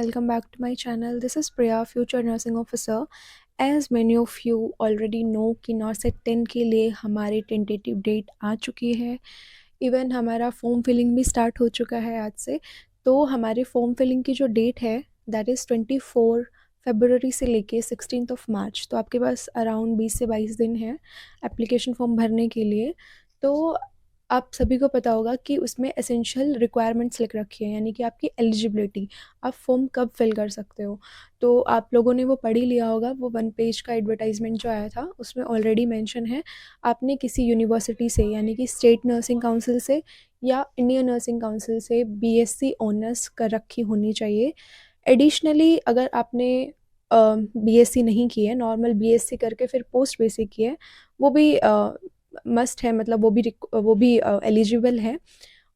welcome back to my channel. This is Priya, future nursing officer. As many of you already know कि नॉर्सेट 10 के लिए हमारी tentative date आ चुकी है. Even हमारा फॉर्म फिलिंग भी स्टार्ट हो चुका है आज से. तो हमारे फॉर्म फिलिंग की जो डेट है दैट इज़ 24 फरवरी से लेके 16 मार्च. तो आपके पास अराउंड 20 से 22 दिन है एप्लीकेशन फॉर्म भरने के लिए. तो आप सभी को पता होगा कि उसमें एसेंशियल रिक्वायरमेंट्स लिख रखी है, यानी कि आपकी एलिजिबिलिटी, आप फॉर्म कब फिल कर सकते हो. तो आप लोगों ने वो पढ़ ही लिया होगा. वो 1 पेज का एडवर्टाइजमेंट जो आया था उसमें ऑलरेडी मेंशन है आपने किसी यूनिवर्सिटी से यानी कि स्टेट नर्सिंग काउंसिल से या इंडियन नर्सिंग काउंसिल से बीएससी ऑनर्स कर रखी होनी चाहिए. एडिशनली अगर आपने बीएससी नहीं की है, नॉर्मल बीएससी करके फिर पोस्ट बेसिक की है, वो भी मस्ट है, मतलब वो भी एलिजिबल है.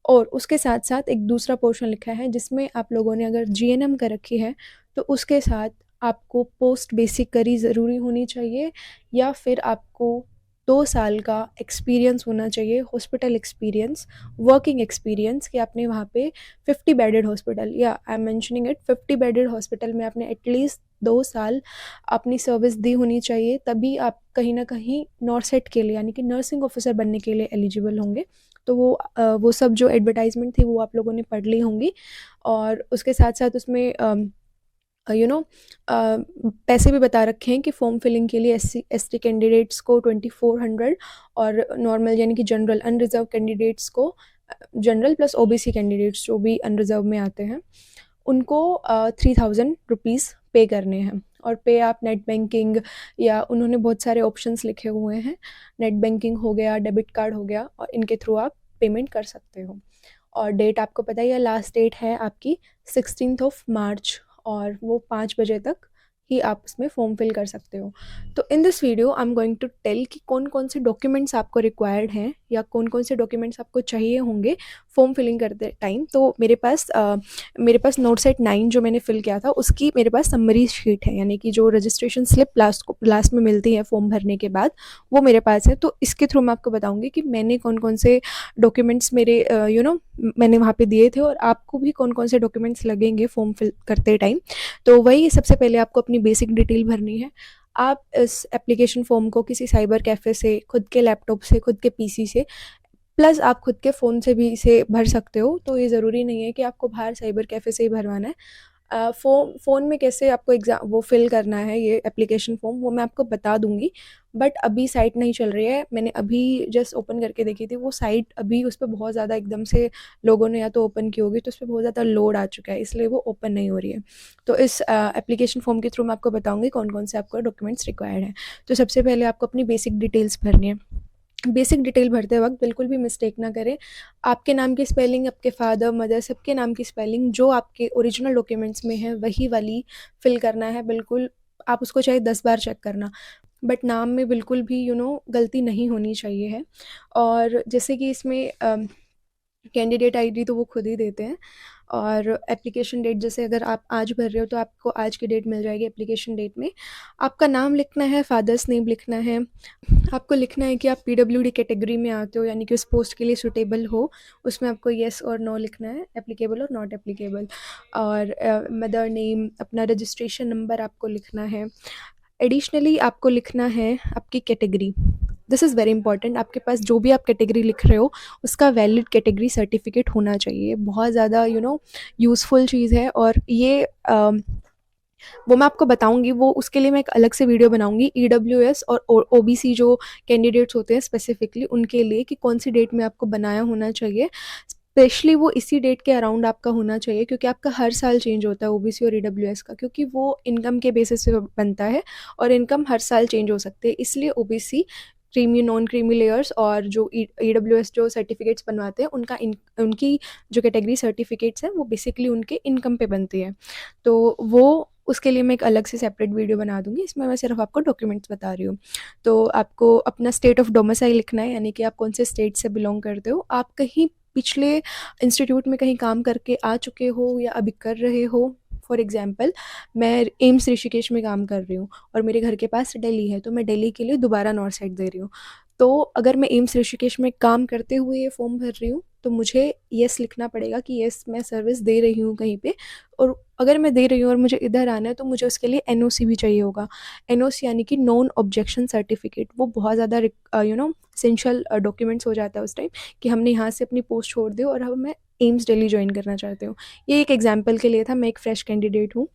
और उसके साथ साथ एक दूसरा पोर्शन लिखा है जिसमें आप लोगों ने अगर जीएनएम कर रखी है तो उसके साथ आपको पोस्ट बेसिक करी ज़रूरी होनी चाहिए, या फिर आपको 2 साल का एक्सपीरियंस होना चाहिए, हॉस्पिटल एक्सपीरियंस, वर्किंग एक्सपीरियंस, कि आपने वहाँ पे 50 बेडेड हॉस्पिटल, या I am mentioning it, 50 bedded hospital में आपने एटलीस्ट 2 साल अपनी सर्विस दी होनी चाहिए. तभी आप कहीं ना कहीं नॉर्सेट के लिए यानी कि नर्सिंग ऑफिसर बनने के लिए एलिजिबल होंगे. तो वो सब जो एडवर्टाइजमेंट थी वो आप लोगों ने पढ़ ली होंगी. और उसके साथ साथ उसमें पैसे भी बता रखे हैं कि फॉर्म फिलिंग के लिए एसटी कैंडिडेट्स को 2400 और नॉर्मल यानी कि जनरल अनरिजर्व कैंडिडेट्स को, जनरल प्लस ओबीसी कैंडिडेट्स जो भी अनरिजर्व में आते हैं उनको 3000 रुपीज़ पे करने हैं. और पे आप नेट बैंकिंग, या उन्होंने बहुत सारे ऑप्शंस लिखे हुए हैं, नेट बैंकिंग हो गया, डेबिट कार्ड हो गया, और इनके थ्रू आप पेमेंट कर सकते हो. और डेट आपको पता ही है, लास्ट डेट है आपकी 16 मार्च, और वो 5 बजे तक ही आप उसमें फॉर्म फिल कर सकते हो. तो in this video I am going to tell कि कौन कौन से डॉक्यूमेंट्स आपको रिक्वायर्ड हैं या कौन कौन से डॉक्यूमेंट्स आपको चाहिए होंगे फॉर्म फिलिंग करते टाइम. तो मेरे पास नोटसेट 9 जो मैंने फिल किया था उसकी मेरे पास समरी शीट है, यानी कि जो रजिस्ट्रेशन स्लिप लास्ट में मिलती है फॉर्म भरने के बाद, वो मेरे पास है. तो इसके थ्रू मैं आपको बताऊंगी कि मैंने कौन कौन से डॉक्यूमेंट्स मेरे मैंने वहाँ पे दिए थे, और आपको भी कौन कौन से डॉक्यूमेंट्स लगेंगे फॉर्म फिल करते टाइम. तो वही, सबसे पहले आपको अपनी बेसिक डिटेल भरनी है. आप इस एप्लीकेशन फॉर्म को किसी साइबर कैफ़े से, खुद के लैपटॉप से, खुद के पीसी से, प्लस आप खुद के फ़ोन से भी इसे भर सकते हो. तो ये ज़रूरी नहीं है कि आपको बाहर साइबर कैफ़े से ही भरवाना है. फ़ोन में कैसे आपको वो फिल करना है ये एप्लीकेशन फॉर्म, वो मैं आपको बता दूंगी. बट अभी साइट नहीं चल रही है, मैंने अभी जस्ट ओपन करके देखी थी. वो साइट अभी उस पर बहुत ज़्यादा एकदम से लोगों ने या तो ओपन की होगी, तो उस पर बहुत ज़्यादा लोड आ चुका है, इसलिए वो ओपन नहीं हो रही है. तो इस एप्लीकेशन फॉर्म के थ्रू मैं आपको बताऊँगी कौन कौन से आपको डॉक्यूमेंट्स रिक्वायर्ड हैं. तो सबसे पहले आपको अपनी बेसिक डिटेल्स भरनी है. बेसिक डिटेल भरते वक्त बिल्कुल भी मिस्टेक ना करें. आपके नाम की स्पेलिंग, आपके फादर मदर सबके नाम की स्पेलिंग जो आपके ओरिजिनल डॉक्यूमेंट्स में है वही वाली फिल करना है. बिल्कुल आप उसको चाहे 10 बार चेक करना, बट नाम में बिल्कुल भी गलती नहीं होनी चाहिए है. और जैसे कि इसमें कैंडिडेट आईडी तो वो खुद ही देते हैं, और एप्लीकेशन डेट जैसे अगर आप आज भर रहे हो तो आपको आज की डेट मिल जाएगी एप्लीकेशन डेट में. आपका नाम लिखना है, फादर्स नेम लिखना है. आपको लिखना है कि आप पीडब्ल्यूडी कैटेगरी में आते हो, यानी कि उस पोस्ट के लिए सूटेबल हो. उसमें आपको येस और नो लिखना है, एप्लीकेबल और नॉट एप्लीकेबल. और मदर नेम, अपना रजिस्ट्रेशन नंबर आपको लिखना है. एडिशनली आपको लिखना है आपकी category. This is very important. आपके पास जो भी आप कैटेगरी लिख रहे हो उसका वैलिड कैटेगरी सर्टिफिकेट होना चाहिए. बहुत ज़्यादा यूज़फुल चीज़ है. और ये वो मैं आपको बताऊंगी, वो उसके लिए मैं एक अलग से वीडियो बनाऊंगी. ईडब्ल्यूएस और ओबीसी जो कैंडिडेट्स होते हैं स्पेसिफिकली उनके लिए, कि कौन सी डेट में आपको बनाया होना चाहिए. स्पेशली वो इसी डेट के अराउंड आपका होना चाहिए, क्योंकि आपका हर साल चेंज होता है ओबीसी और ईडब्ल्यूएस का, क्योंकि वो इनकम के बेसिस पे बनता है और इनकम हर साल चेंज हो सकती है. इसलिए OBC, creamy, non creamy layers और जो ईडब्ल्यूएस जो सर्टिफिकेट्स बनवाते हैं उनकी जो कैटेगरी सर्टिफिकेट्स हैं वो बेसिकली उनके इनकम पे बनती है. तो वो उसके लिए मैं एक अलग से सेपरेट वीडियो बना दूंगी. इसमें मैं सिर्फ आपको डॉक्यूमेंट्स बता रही हूँ. तो आपको अपना स्टेट ऑफ डोमिसाइल लिखना है, यानी कि आप कौन से स्टेट से बिलोंग करते हो. आप कहीं पिछले इंस्टीट्यूट में कहीं काम करके आ चुके हो या अभी कर रहे हो. फॉर एग्जाम्पल, मैं एम्स ऋषिकेश में काम कर रही हूँ और मेरे घर के पास दिल्ली है, तो मैं दिल्ली के लिए दोबारा नॉर्थ साइड दे रही हूँ. तो अगर मैं एम्स ऋषिकेश में काम करते हुए ये फॉर्म भर रही हूँ तो मुझे येस लिखना पड़ेगा कि येस मैं सर्विस दे रही हूँ कहीं पे, और अगर मैं दे रही हूँ और मुझे इधर आना है तो मुझे उसके लिए एनओसी भी चाहिए होगा। एनओसी यानी कि नॉन ऑब्जेक्शन सर्टिफिकेट, वो बहुत ज़्यादा एसेंशियल डॉक्यूमेंट्स हो जाता है उस टाइम कि हमने यहाँ से अपनी पोस्ट छोड़ दी और अब मैं एम्स दिल्ली ज्वाइन करना चाहती हूँ। ये एक एग्जाम्पल के लिए था, मैं एक फ्रेश कैंडिडेट हूँ।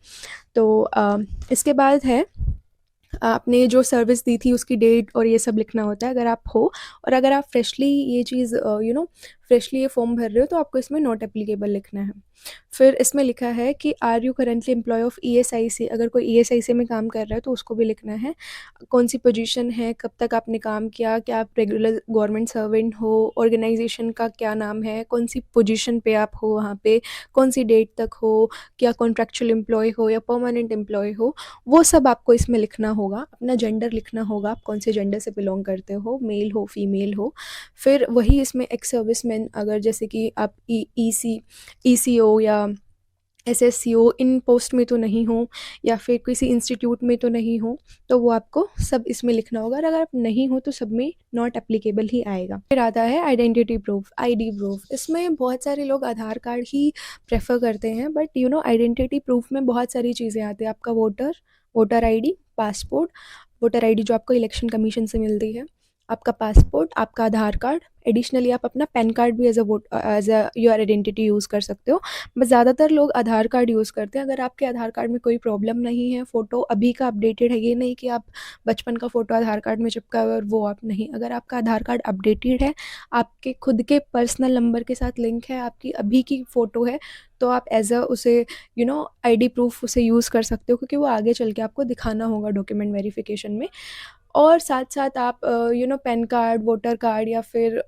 तो इसके बाद है आपने जो सर्विस दी थी उसकी डेट और ये सब लिखना होता है अगर आप हो, और अगर आप फ्रेशली ये चीज़ फ्रेशली ये फॉर्म भर रहे हो तो आपको इसमें नॉट एप्लीकेबल लिखना है। फिर इसमें लिखा है कि are you currently employ of ESIC, अगर कोई ईएसआईसी में काम कर रहा है तो उसको भी लिखना है। कौन सी पोजीशन है, कब तक आपने काम किया, क्या आप रेगुलर गवर्नमेंट सर्वेंट हो, ऑर्गेनाइजेशन का क्या नाम है, कौन सी पोजीशन पे आप हो वहाँ पे, कौन सी डेट तक हो, क्या कॉन्ट्रैक्चुअल एम्प्लॉय हो या परमानेंट एम्प्लॉय हो, वो सब आपको इसमें लिखना होगा। अपना जेंडर लिखना होगा, आप कौन से जेंडर से बिलोंग करते हो, मेल हो फीमेल हो। फिर वही इसमें एक्स सर्विसमैन, अगर जैसे कि आप ईसीओ या एसएससीओ इन पोस्ट में तो नहीं हो, या फिर किसी इंस्टीट्यूट में तो नहीं हो, तो वो आपको सब इसमें लिखना होगा। और अगर आप नहीं हो तो सब में नॉट एप्लीकेबल ही आएगा। फिर आता है आइडेंटिटी प्रूफ, आईडी प्रूफ। इसमें बहुत सारे लोग आधार कार्ड ही प्रेफर करते हैं, बट आइडेंटिटी प्रूफ में बहुत सारी चीज़ें आती हैं। आपका voter ID, passport, voter ID जो आपको इलेक्शन कमीशन से मिलती है, आपका पासपोर्ट, आपका आधार कार्ड, एडिशनली आप अपना पैन कार्ड भी as a your identity use कर सकते हो। बस ज़्यादातर लोग आधार कार्ड यूज़ करते हैं। अगर आपके आधार कार्ड में कोई प्रॉब्लम नहीं है, फ़ोटो अभी का अपडेटेड है, ये नहीं कि आप बचपन का फ़ोटो आधार कार्ड में चिपका हुआ है और वो आप नहीं, अगर आपका आधार कार्ड अपडेटेड है, आपके खुद के पर्सनल नंबर के साथ लिंक है, आपकी अभी की फ़ोटो है, तो आप एज अ उसे आईडी प्रूफ उसे यूज़ कर सकते हो, क्योंकि वो आगे चल के आपको दिखाना होगा डॉक्यूमेंट वेरिफिकेशन में। और साथ-साथ आप पैन कार्ड, वोटर कार्ड या फिर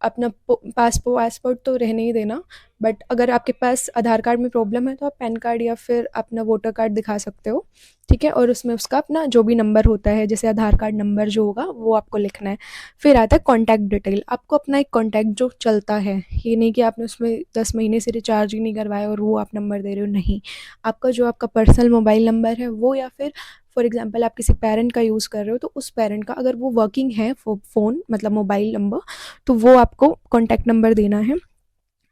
अपना पासपोर्ट तो रहने ही देना, बट अगर आपके पास आधार कार्ड में प्रॉब्लम है तो आप पैन कार्ड या फिर अपना वोटर कार्ड दिखा सकते हो, ठीक है? और उसमें उसका अपना जो भी नंबर होता है, जैसे आधार कार्ड नंबर जो होगा वो आपको लिखना है। फिर आता है कॉन्टैक्ट डिटेल, आपको अपना एक कॉन्टैक्ट जो चलता है, ये नहीं कि आपने उसमें 10 महीने से रिचार्ज ही नहीं करवाया और वो आप नंबर दे रहे हो, नहीं। आपका जो आपका पर्सनल मोबाइल नंबर है वो, या फिर फॉर एग्जांपल आप किसी पेरेंट का यूज़ कर रहे हो तो उस पेरेंट का अगर वो वर्किंग है फ़ोन मतलब मोबाइल नंबर, तो वो आपको कॉन्टैक्ट नंबर देना है।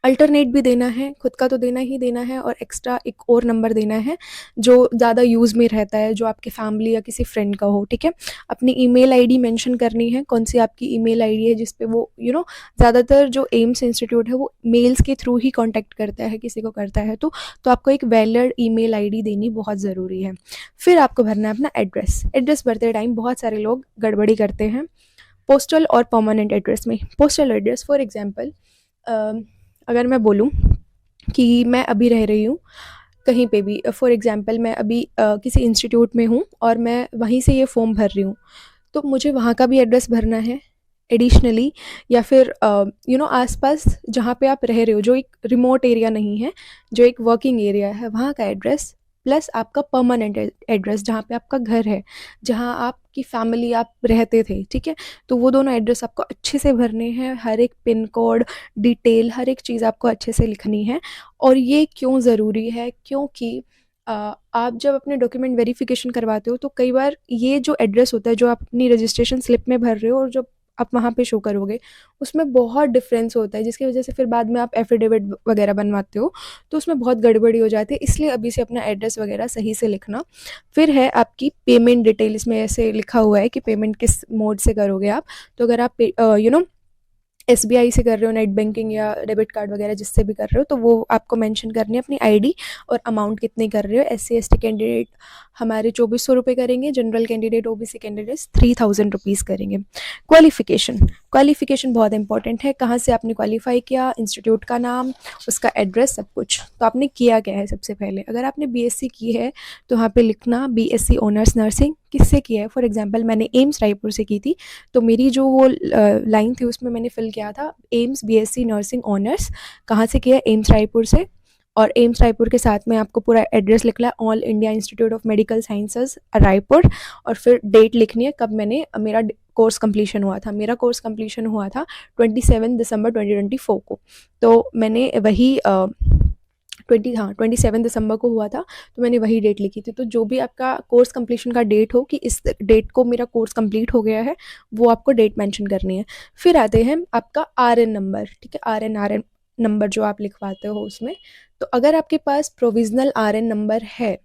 अल्टरनेट भी देना है, खुद का तो देना ही देना है, और एक्स्ट्रा एक और नंबर देना है जो ज़्यादा यूज़ में रहता है, जो आपके फैमिली या किसी फ्रेंड का हो, ठीक है? अपनी ईमेल आईडी मेंशन करनी है, कौन सी आपकी ईमेल आईडी है जिस पे वो ज़्यादातर जो एम्स इंस्टीट्यूट है वो मेल्स के थ्रू ही कॉन्टैक्ट करता है, किसी को करता है तो आपको एक वैलिड ईमेल आईडी देनी बहुत ज़रूरी है। फिर आपको भरना है अपना एड्रेस। एड्रेस भरते टाइम बहुत सारे लोग गड़बड़ी करते हैं पोस्टल और परमानेंट एड्रेस में। पोस्टल एड्रेस फॉर एग्जांपल, अगर मैं बोलूँ कि मैं अभी रह रही हूँ कहीं पे भी, फॉर एग्जांपल मैं अभी किसी इंस्टीट्यूट में हूँ और मैं वहीं से ये फॉर्म भर रही हूँ, तो मुझे वहाँ का भी एड्रेस भरना है एडिशनली, या फिर आसपास जहाँ पे आप रह रहे हो, जो एक रिमोट एरिया नहीं है, जो एक वर्किंग एरिया है, वहाँ का एड्रेस, प्लस आपका परमानेंट एड्रेस जहाँ पे आपका घर है, जहाँ आपकी फैमिली आप रहते थे, ठीक है? तो वो दोनों एड्रेस आपको अच्छे से भरने हैं, हर एक पिन कोड, डिटेल, हर एक चीज़ आपको अच्छे से लिखनी है। और ये क्यों ज़रूरी है? क्योंकि आप जब अपने डॉक्यूमेंट वेरिफिकेशन करवाते हो तो कई बार ये जो एड्रेस होता है जो आप अपनी रजिस्ट्रेशन स्लिप में भर रहे हो और जो आप वहाँ पे शो करोगे, उसमें बहुत डिफरेंस होता है, जिसकी वजह से फिर बाद में आप एफिडेविट वगैरह बनवाते हो तो उसमें बहुत गड़बड़ी हो जाती है। इसलिए अभी से अपना एड्रेस वगैरह सही से लिखना। फिर है आपकी पेमेंट डिटेल, इसमें ऐसे लिखा हुआ है कि पेमेंट किस मोड से करोगे आप। तो अगर आप एसबीआई से कर रहे हो, नेट बैंकिंग या डेबिट कार्ड वगैरह जिससे भी कर रहे हो, तो वो आपको मेंशन करनी है अपनी आईडी और अमाउंट कितनी कर रहे हो। एससी एसटी कैंडिडेट हमारे 2400 रुपये करेंगे, general candidate OBC candidates 3000 rupees करेंगे। क्वालिफिकेशन बहुत इंपॉर्टेंट है, कहाँ से आपने क्वालिफाई किया, इंस्टीट्यूट का नाम, उसका एड्रेस, सब कुछ। तो आपने किया क्या है सबसे पहले, अगर आपने बीएससी की है तो वहाँ पे लिखना बीएससी ऑनर्स नर्सिंग, किससे किया है। फॉर एग्जांपल मैंने एम्स रायपुर से की थी, तो मेरी जो वो लाइन थी उसमें मैंने फिल किया था एम्स बीएससी नर्सिंग ऑनर्स, कहाँ से किया, एम्स रायपुर से। और एम्स रायपुर के साथ में आपको पूरा एड्रेस लिखना है, all India institute of medical sciences Raipur, और फिर डेट लिखनी है कब मेरा कोर्स कंप्लीशन हुआ था। मेरा कोर्स कंप्लीशन हुआ था 27 दिसंबर 2024 को, तो मैंने वही हाँ 27 दिसंबर को हुआ था, तो मैंने वही डेट लिखी थी। तो जो भी आपका कोर्स कंप्लीशन का डेट हो कि इस डेट को मेरा कोर्स कंप्लीट हो गया है, वो आपको डेट मेंशन करनी है। फिर आते हैं आपका आरएन नंबर, ठीक है, आरएन नंबर जो आप लिखवाते हो उसमें। तो अगर आपके पास प्रोविजनल आरएन नंबर है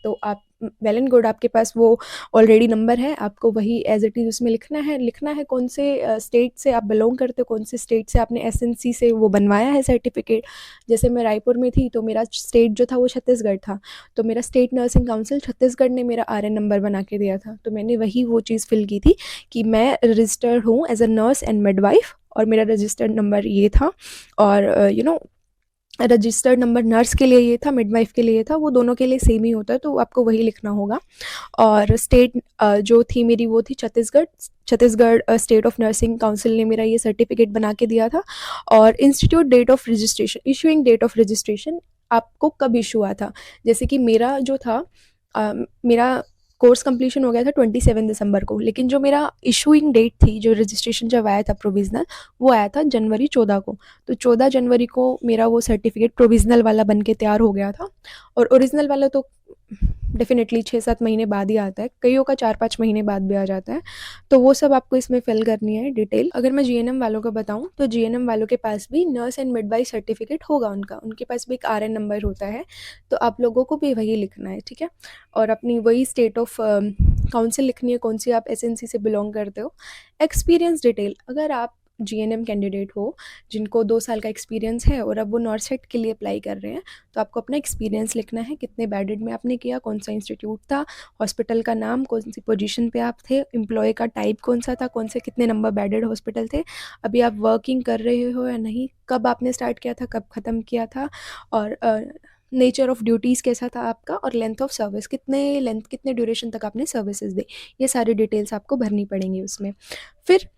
तो आप वेल एंड गुड, आपके पास वो ऑलरेडी नंबर है, आपको वही एज इट इज़ उसमें लिखना है कौन से स्टेट से आप बिलोंग करते हो, कौन से स्टेट से आपने एसएनसी से वो बनवाया है सर्टिफिकेट। जैसे मैं रायपुर में थी तो मेरा स्टेट जो था वो छत्तीसगढ़ था, तो मेरा स्टेट नर्सिंग काउंसिल छत्तीसगढ़ ने मेरा आरएन नंबर बना के दिया था, तो मैंने वही वो चीज़ फिल की थी कि मैं रजिस्टर्ड हूँ as a nurse and midwife, और मेरा रजिस्टर्ड नंबर ये था। और रजिस्टर्ड नंबर नर्स के लिए ये था, मिडवाइफ के लिए ये था, वो दोनों के लिए सेम ही होता है, तो आपको वही लिखना होगा। और स्टेट जो थी मेरी वो थी Chhattisgarh state of nursing council ने मेरा ये सर्टिफिकेट बना के दिया था। और institute date of registration, issuing date of registration आपको कब इशू हुआ था। जैसे कि मेरा जो था मेरा कोर्स कंप्लीशन हो गया था 27 दिसंबर को, लेकिन जो मेरा इशूइंग डेट थी, जो रजिस्ट्रेशन जब आया था प्रोविजनल, वो आया था जनवरी 14 को। तो 14 जनवरी को मेरा वो सर्टिफिकेट प्रोविजनल वाला बन के तैयार हो गया था। और ओरिजिनल वाला तो डेफिनेटली 6-7 महीने बाद ही आता है, कईयों का 4-5 महीने बाद भी आ जाता है। तो वो सब आपको इसमें फिल करनी है डिटेल। अगर मैं जीएनएम वालों को बताऊं तो जीएनएम वालों के पास भी नर्स एंड मिडवाइफ सर्टिफिकेट होगा, उनके पास भी एक आरएन नंबर होता है, तो आप लोगों को भी वही लिखना है, ठीक है। और अपनी वही स्टेट ऑफ काउंसिल लिखनी है, कौन सी आप एसएनसी से बिलोंग करते हो। एक्सपीरियंस डिटेल, अगर आप जीएनएम कैंडिडेट हो जिनको 2 साल का एक्सपीरियंस है और अब वो नॉर्सेट के लिए अप्लाई कर रहे हैं, तो आपको अपना एक्सपीरियंस लिखना है, कितने बेडेड में आपने किया, कौन सा इंस्टीट्यूट था, हॉस्पिटल का नाम, कौन सी पोजीशन पे आप थे, एम्प्लॉय का टाइप कौन सा था, कौन से कितने नंबर बेडेड हॉस्पिटल थे, अभी आप वर्किंग कर रहे हो या नहीं, कब आपने स्टार्ट किया था, कब ख़त्म किया था, और नेचर ऑफ ड्यूटीज़ कैसा था आपका, और लेंथ ऑफ सर्विस, कितने ड्यूरेशन तक आपने सर्विसेज दी, ये सारी डिटेल्स आपको भरनी पड़ेंगी उसमें। फिर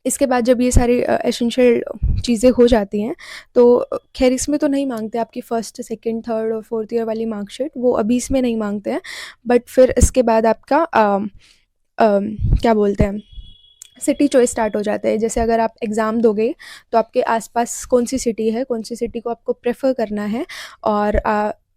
इसके बाद जब ये सारी एसेंशियल चीज़ें हो जाती हैं, तो खैर इसमें तो नहीं मांगते आपकी फर्स्ट, सेकंड, थर्ड और फोर्थ ईयर वाली मार्कशीट, वो अभी इसमें नहीं मांगते हैं। बट फिर इसके बाद आपका क्या बोलते हैं, सिटी चॉइस स्टार्ट हो जाता है। जैसे अगर आप एग्ज़ाम दोगे तो आपके आसपास कौन सी सिटी है, कौन सी सिटी को आपको प्रेफर करना है, और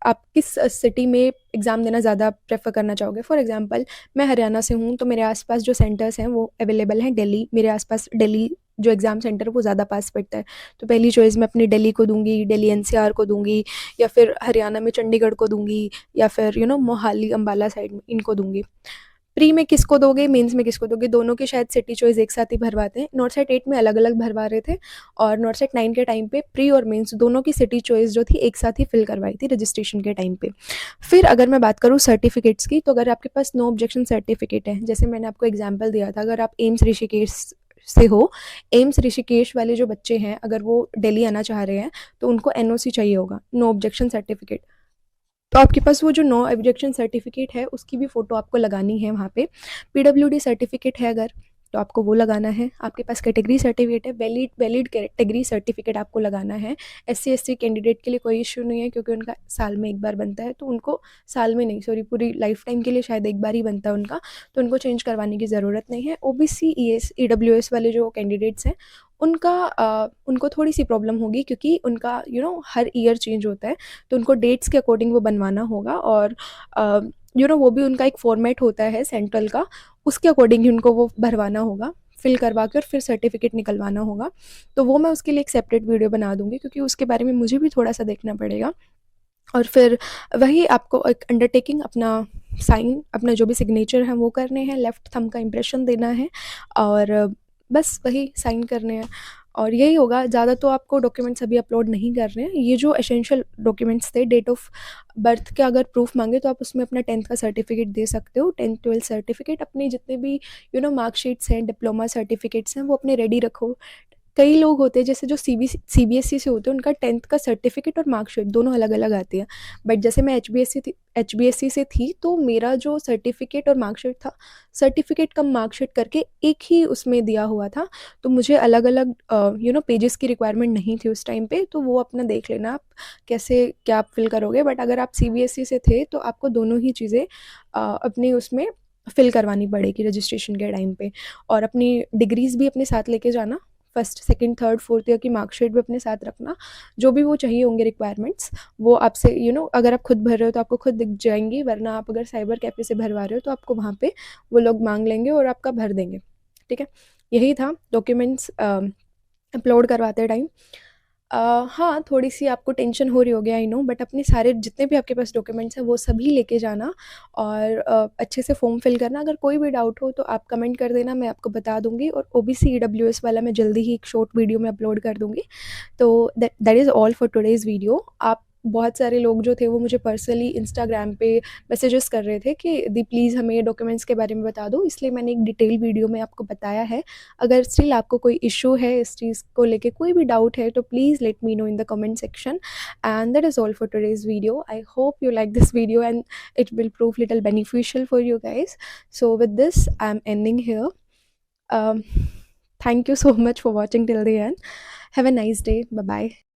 आप किस सिटी में एग्ज़ाम देना ज़्यादा प्रेफर करना चाहोगे। फॉर एग्जांपल मैं हरियाणा से हूँ, तो मेरे आसपास जो सेंटर्स हैं वो अवेलेबल हैं दिल्ली, मेरे आसपास दिल्ली जो एग्ज़ाम सेंटर है वो ज़्यादा पास पड़ता है, तो पहली चॉइस मैं अपनी दिल्ली को दूंगी, दिल्ली एनसीआर को दूंगी, या फिर हरियाणा में चंडीगढ़ को दूंगी, या फिर मोहाली अम्बाला साइड में इनको दूंगी। प्री में किसको दोगे, मेंस में किसको दोगे, दोनों के शायद सिटी चॉइस एक साथ ही भरवाते हैं। नॉर्थ साइड 8 में अलग अलग भरवा रहे थे, और नॉर्थ साइड 9 के टाइम पे प्री और मेंस दोनों की सिटी चॉइस जो थी एक साथ ही फिल करवाई थी रजिस्ट्रेशन के टाइम पे। फिर अगर मैं बात करूँ सर्टिफिकेट्स की, तो अगर आपके पास नो ऑब्जेक्शन सर्टिफिकेट है, जैसे मैंने आपको एग्जाम्पल दिया था, अगर आप एम्स ऋषिकेश से हो, एम्स ऋषिकेश वाले जो बच्चे हैं अगर वो दिल्ली आना चाह रहे हैं, तो उनको एनओसी चाहिए होगा, नो ऑब्जेक्शन सर्टिफिकेट। तो आपके पास वो जो नो ऑब्जेक्शन सर्टिफिकेट है उसकी भी फ़ोटो आपको लगानी है वहाँ पे। पीडब्ल्यूडी सर्टिफिकेट है अगर, तो आपको वो लगाना है। आपके पास कैटेगरी सर्टिफिकेट है, वैलिड कैटेगरी सर्टिफिकेट आपको लगाना है। एससी एसटी कैंडिडेट के लिए कोई इश्यू नहीं है, क्योंकि उनका साल में एक बार बनता है, तो उनको साल में नहीं, सॉरी, पूरी लाइफ टाइम के लिए शायद एक बार ही बनता है उनका, तो उनको चेंज करवाने की ज़रूरत नहीं है। ओबीसी ईएस ईडब्ल्यूएस वाले जो कैंडिडेट्स हैं उनको थोड़ी सी प्रॉब्लम होगी, क्योंकि उनका हर ईयर चेंज होता है, तो उनको डेट्स के अकॉर्डिंग वो बनवाना होगा। और वो भी उनका एक फॉर्मेट होता है सेंट्रल का, उसके अकॉर्डिंग ही उनको वो भरवाना होगा, फिल करवा कर फिर सर्टिफिकेट निकलवाना होगा। तो वो मैं उसके लिए एक सेपरेट वीडियो बना दूंगी, क्योंकि उसके बारे में मुझे भी थोड़ा सा देखना पड़ेगा। और फिर वही आपको एक अंडरटेकिंग, अपना साइन, अपना जो भी सिग्नेचर है वो करने हैं, लेफ्ट थंब का इम्प्रेशन देना है, और बस वही साइन करने हैं, और यही होगा। ज़्यादा तो आपको डॉक्यूमेंट्स अभी अपलोड नहीं कर रहे हैं। ये जो एसेंशियल डॉक्यूमेंट्स थे, डेट ऑफ बर्थ का अगर प्रूफ मांगे तो आप उसमें अपना 10th का सर्टिफिकेट दे सकते हो, 10th 12th सर्टिफिकेट, अपने जितने भी मार्कशीट्स हैं, डिप्लोमा सर्टिफिकेट्स हैं, वो अपने रेडी रखो। कई लोग होते हैं जैसे जो सीबीएसई से होते हैं, उनका 10th का सर्टिफिकेट और मार्कशीट दोनों अलग अलग आती है। बट जैसे मैं एचबीएससी से थी, तो मेरा जो सर्टिफिकेट और मार्कशीट था, सर्टिफिकेट कम मार्कशीट करके एक ही उसमें दिया हुआ था, तो मुझे अलग अलग पेजेस की रिक्वायरमेंट नहीं थी उस टाइम पे। तो वो अपना देख लेना आप कैसे क्या आप फिल करोगे। बट अगर आप सीबीएसई से थे तो आपको दोनों ही चीज़ें अपनी उसमें फिल करवानी पड़ेगी रजिस्ट्रेशन के टाइम पे। और अपनी डिग्रीज़ भी अपने साथ लेके जाना, first second third fourth year की मार्कशीट भी अपने साथ रखना। जो भी वो चाहिए होंगे रिक्वायरमेंट्स वो आपसे अगर आप खुद भर रहे हो तो आपको खुद दिख जाएंगी, वरना आप अगर साइबर कैफ़े से भरवा रहे हो तो आपको वहाँ पे वो लोग मांग लेंगे और आपका भर देंगे। ठीक है, यही था डॉक्यूमेंट्स अपलोड करवाते टाइम। हाँ, थोड़ी-सी आपको टेंशन हो रही होगी, आई नो, बट अपने सारे जितने भी आपके पास डॉक्यूमेंट्स हैं वो सभी लेके जाना और अच्छे से फॉर्म फिल करना। अगर कोई भी डाउट हो तो आप कमेंट कर देना, मैं आपको बता दूँगी। और ओबीसी ईडब्ल्यूएस वाला मैं जल्दी ही एक शॉर्ट वीडियो में अपलोड कर दूँगी। तो that is all for today's video. आप बहुत सारे लोग जो थे वो मुझे पर्सनली इंस्टाग्राम पे मैसेजेस कर रहे थे कि दी प्लीज़ हमें ये डॉक्यूमेंट्स के बारे में बता दो, इसलिए मैंने एक डिटेल वीडियो में आपको बताया है। अगर स्टिल आपको कोई इशू है, इस चीज़ को लेके कोई भी डाउट है, तो please let me know in the comment section. And that is all for today's video. I hope you like this video and it will prove little beneficial for you guys. So with this, I'm ending here. um, Thank you so much for watching till the end. Have a nice day. Bye bye.